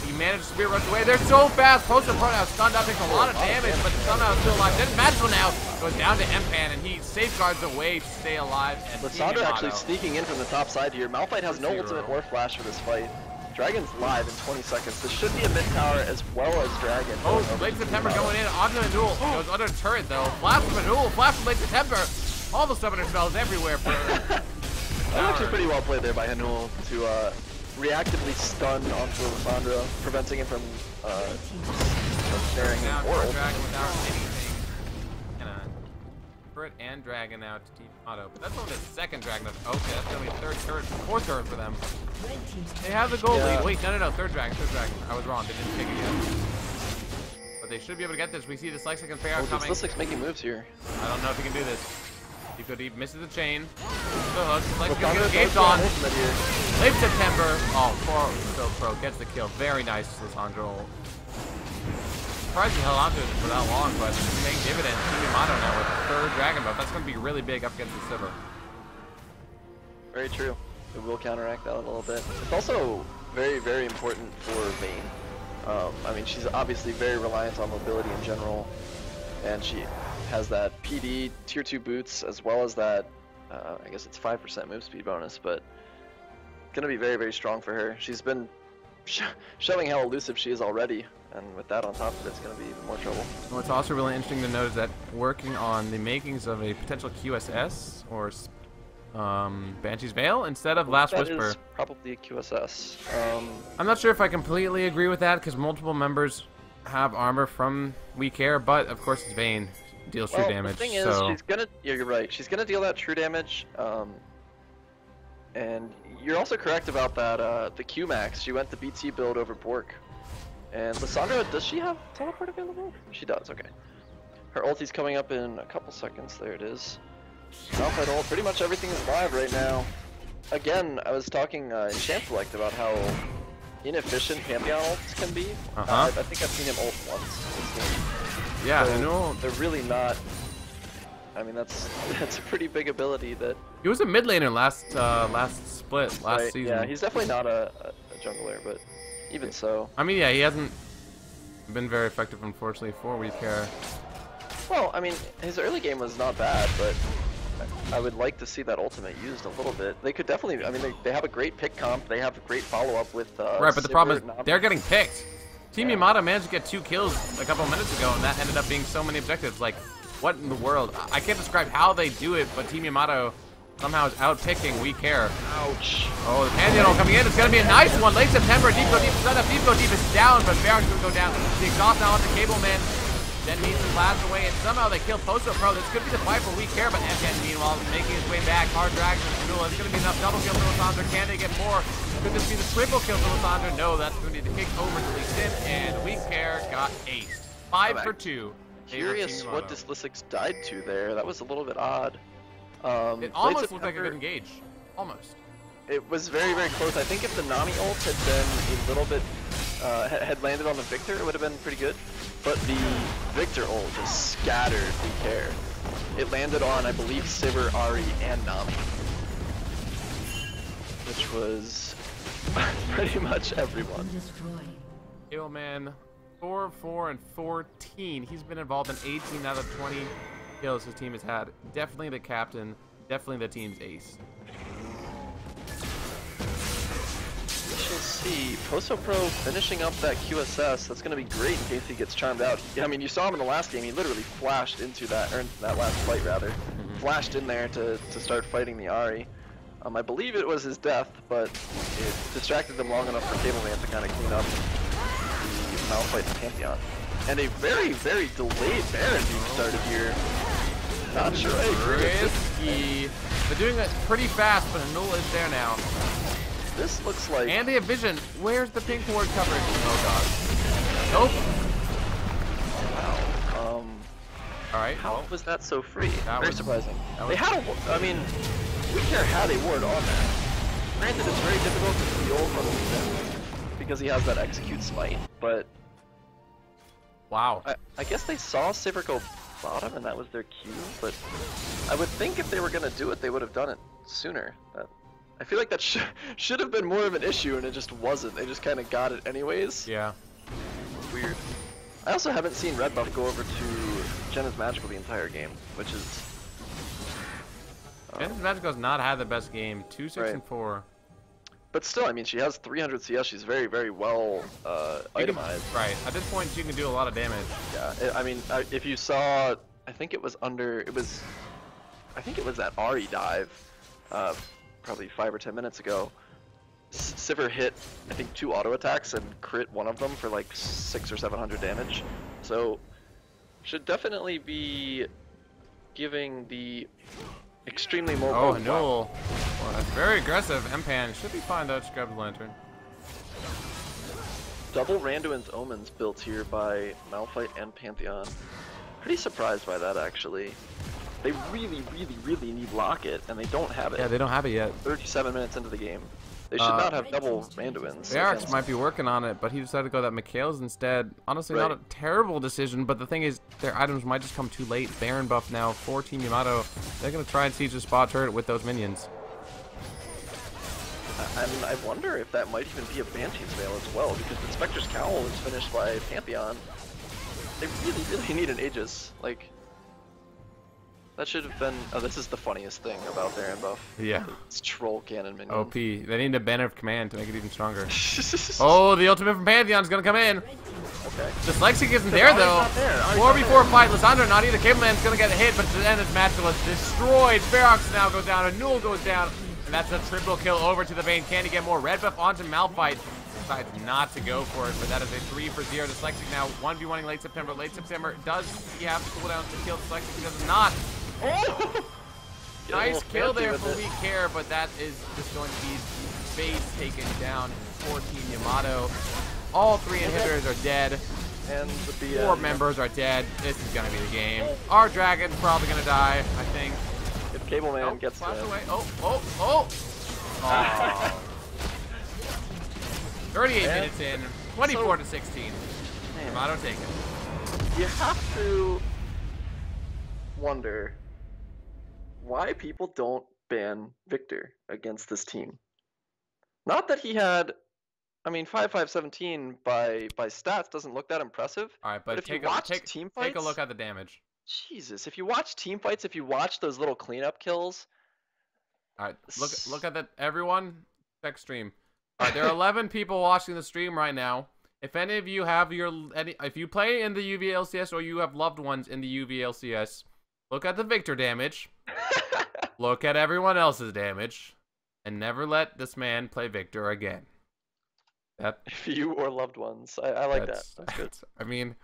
He managed to spear rush away. They're so fast. Poster Pro now stunned up, takes a lot of damage, but somehow still alive. Then Magical now goes down to Empan, and he safeguards away to stay alive. And Team
Lissandra actually
Yamato.
sneaking in from the top side here. Malphite has no
0.
ultimate or flash for this fight. Dragon's live in 20 seconds. This should be a mid tower as well as Dragon.
Oh,
going over
Late
to
September
Yamato.
going in onto the duel. Goes under the turret though. Flash from a duel. Flash from Late September. All the summoner spells everywhere for
That was actually pretty well played there by Hanul to reactively stun onto Lissandra, preventing him from staring
now
or
for
ult.
Dragon without anything. Turret and Dragon now to Team Auto. But that's only the second Dragon. Okay, that's gonna be a third turret, fourth turret for them.
Red team's
They have the gold
Yeah.
lead. Wait, no, third Dragon. I was wrong. They didn't take it yet. But they should be able to get this. We see the Dyslexic and Pharaoh
Oh,
coming.
Dyslecic's making moves here.
I don't know if he can do this. He misses the chain. The hook. Dyslexic
Lissandra
gets
does
engaged
go
on.
ultimate here.
Late September. Oh, poor so pro gets the kill. Very nice, Lissandra. Surprised he held on to it for that long, but it's paying dividends. Team Yamato now with the third Dragon buff. That's going to be really big up against the Sivir.
Very true. It will counteract that a little bit. It's also very, very important for Vayne. I mean, she's obviously very reliant on mobility in general, and she has that PD tier 2 boots as well as that, I guess it's 5% move speed bonus, but gonna be very, very strong for her. She's been showing how elusive she is already, and with that on top of it, it's gonna be even more trouble.
What's also really interesting to note is that working on the makings of a potential QSS or Banshee's Veil instead of Last
That
Whisper.
is probably a QSS.
I'm not sure if I completely agree with that because multiple members have armor from We Care, but of course it's Vayne. Deals true
Well,
damage.
the thing is,
so
she's gonna. Yeah, you're right. She's gonna deal that true damage. And you're also correct about that. The Q max. She went the BT build over Bork. And Lissandra, does she have teleport available? She does. Okay. Her ulti's coming up in a couple seconds. There it is. Malphite ult. Pretty much everything is live right now. Again, I was talking in Champ Select about how inefficient Pantheon ults can be. I think I've seen him ult once this game.
yeah,
So
I know.
they're really not. I mean, that's a pretty big ability that.
He was a mid laner last split, last
Right,
season.
yeah, he's definitely not a jungler, but even so.
I mean, yeah, he hasn't been very effective, unfortunately, for We Care.
Well, I mean, his early game was not bad, but I would like to see that ultimate used a little bit. They could definitely. I mean, they have a great pick comp. They have a great follow up with.
Right, but the problem is
Sivir,
they're getting picked. Team
Yeah.
Yamato managed to get 2 kills a couple of minutes ago, and that ended up being so many objectives. Like, what in the world? I can't describe how they do it, but Team Yamato somehow is out-picking We Care.
Ouch.
Oh, the Pantheon coming in. It's going to be a nice one. Late September, Deep Go Deep, set up. Deep Go Deep is down, but Baron's going to go down. The exhaust now on the Cable Man. Then meets the blast away, and somehow they kill Posto Pro. This could be the fight for We Care, but Emkan, meanwhile, is making his way back. Hard Dragon and Duel. It's going to be enough double kill for Lissandra. Can they get more? Could this be the triple kill for Lissandra? No, that's going to be the kick over to Lee Sin, and We Care got aced. 5 for 2.
Curious what Dyslicix died to there. That was a little bit odd.
It almost looked like a good engage. Almost.
It was very, very close. I think if the Nami ult had been a little bit, had landed on the Victor, it would have been pretty good. But the Victor ult just scattered the air. It landed on, I believe, Sivir, Ahri, and Nami. Which was pretty much everyone.
Killman, 4, 4, and 14. He's been involved in 18 out of 20 kills his team has had. Definitely the captain. Definitely the team's ace.
We shall see. Poso Pro finishing up that QSS. That's going to be great in case he gets charmed out. I mean, you saw him in the last game. He literally flashed into that, or that last fight rather. Flashed in there to start fighting the Ahri. I believe it was his death, but it distracted them long enough for Cableman to kind of clean up the Malphite and Pantheon. And a very, very delayed Baron being started here. Not sure I agree with
Risky. They're doing it pretty fast, but Anul is there now.
This looks like...
And they have vision. Where's the pink ward coverage? Oh god. Nope.
Wow.
Alright.
How was that so free?
That
Very
was
surprising.
that
They
was-
had a... I mean, Weaker had a ward on that. Granted, it's very difficult to steal from him because he has that execute smite, but...
Wow.
I guess they saw Sivir go bottom and that was their cue, but I would think if they were going to do it, they would have done it sooner. I feel like that should have been more of an issue and it just wasn't. They just kind of got it anyways.
Yeah.
Weird. I also haven't seen Red Buff go over to Jenna's Magical the entire game, which is...
Jenna's Magical has not had the best game. 2, 6,
Right.
and 4.
But still, I mean, she has 300 CS. She's very, very well itemized.
Right. At this point, she can do a lot of damage.
Yeah, I mean, if you saw, I think it was under, I think it was that Ahri dive, probably 5 or 10 minutes ago. Sivir hit, I think, 2 auto attacks and crit one of them for like 600 or 700 damage. So, should definitely be giving the extremely mobile.
Oh, Anul. Well, that's very aggressive. Mpan should be fine though. Just grab the lantern.
Double Randuin's Omens built here by Malphite and Pantheon. Pretty surprised by that, actually. They really, really, really need Locket, and they don't have it.
Yeah, they don't have it yet.
37 minutes into the game. They should not have double Randuins.
Arax might be working on it, but he decided to go that Mikhail's instead. Honestly, not a terrible decision, but the thing is, their items might just come too late. Baron buff now, 14 Yamato. They're going to try and siege the spot turret with those minions.
I mean, I wonder if that might even be a Banshee's Veil as well, because the Spectre's Cowl is finished by Pantheon. They really, really need an Aegis. Like, that should have been... Oh, this is the funniest thing about Baron buff.
Yeah.
It's Troll Cannon minion.
OP. They need a banner of command to make it even stronger. Oh, the ultimate from Pantheon's going to come in.
Okay.
Dyslexic isn't there, though. 4v4 fight. Lissandra not either. Cableman's going to get hit, but the end is Magical is destroyed. Ferox now goes down. Anul goes down. And that's a triple kill over to the Vayne. Can he get more? Red buff onto Malphite. Decides not to go for it, but that is a 3 for 0. Dyslexic now 1v1ing late September. Late September, does he have the cooldown to kill Dyslexic? He does not. Oh! Nice kill there for We Care, but that is just going to be base taken down. 14 Yamato. All 3 inhibitors are dead.
And the
4 members are dead. This is going to be the game. Our dragon's probably going to die, I think.
If Cableman gets
flash
to
away. Oh. 38 minutes in. 24 to 16. Yamato taken.
You have to wonder why people don't ban Victor against this team. Not that he had, I mean, 5-5-17 by stats doesn't look that impressive.
All right, but
if you watch team fights,
take a look at the damage.
Jesus, if you watch team fights, if you watch those little cleanup kills.
All right, look at that, everyone. Check stream. All right, there are 11 people watching the stream right now. If any of you have if you play in the UVA LCS or you have loved ones in the UVA LCS, look at the Victor damage. Look at everyone else's damage, and never let this man play Victor again.
If you or loved ones, I like that. That's good.
I mean,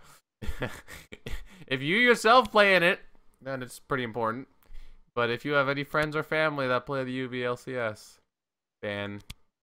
if you yourself play in it, then it's pretty important. But if you have any friends or family that play the UVA LCS, ban